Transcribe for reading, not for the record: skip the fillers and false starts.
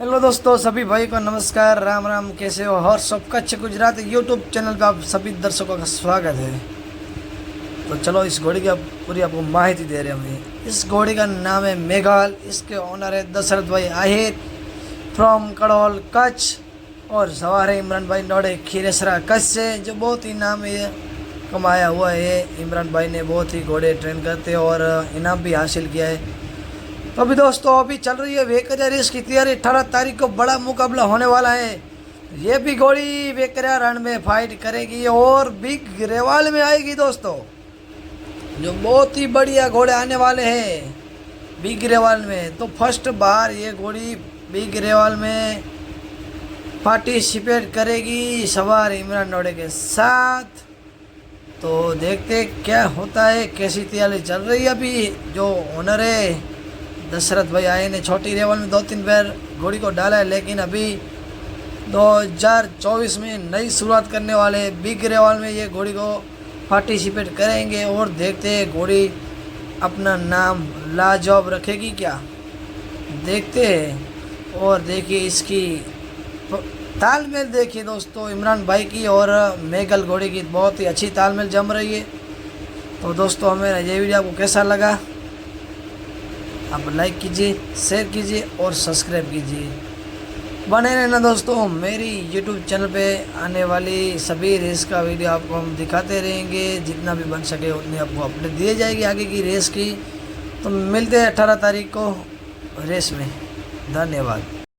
Hello दोस्तों, सभी भाई को नमस्कार, राम राम। कैसे हो? और सब कच्छ गुजरात यूट्यूब चैनल पे आप सभी दर्शकों का स्वागत है। तो चलो इस घोड़ी की पूरी आपको माहिती दे रहे हैं हम। इस घोड़ी का नाम है मेघाल। इसके ओनर है दशरथ भाई आहिर फ्रॉम कड़ौल कच्छ, और सवार है इमरान भाई नोड़े खीरेसरा कच्छ से, जो बहुत ही नाम ये कमाया हुआ है। इमरान भाई ने बहुत ही घोड़े ट्रेन करते और इनाम भी हासिल किया है। तो अभी दोस्तों अभी चल रही है वेकरिया रेस की तैयारी। 18 तारीख को बड़ा मुकाबला होने वाला है। ये भी घोड़ी वेकरिया रण में फाइट करेगी और बिग रेवाल में आएगी दोस्तों, जो बहुत ही बढ़िया घोड़े आने वाले हैं बिग रेवाल में। तो फर्स्ट बार ये घोड़ी बिग रेवाल में पार्टिसिपेट करेगी सवार इमरान नोड़े के साथ। तो देखते क्या होता है, कैसी तैयारी चल रही है। अभी जो ओनर है दशरथ भाई आए ने छोटी रेवल में 2-3 बार घोड़ी को डाला है, लेकिन अभी 2024 में नई शुरुआत करने वाले बिग रेवल में ये घोड़ी को पार्टिसिपेट करेंगे। और देखते हैं घोड़ी अपना नाम लाजवाब रखेगी क्या, देखते हैं। और देखिए इसकी तालमेल देखिए दोस्तों, इमरान भाई की और मेघल घोड़ी की बहुत ही अच्छी तालमेल जम रही है। तो दोस्तों हमें ये वीडियो आपको कैसा लगा, आप लाइक कीजिए, शेयर कीजिए और सब्सक्राइब कीजिए। बने रहना दोस्तों, मेरी यूट्यूब चैनल पे आने वाली सभी रेस का वीडियो आपको हम दिखाते रहेंगे। जितना भी बन सके उतनी आपको अपडेट दी जाएगी आगे की रेस की। तो मिलते हैं 18 तारीख को रेस में। धन्यवाद।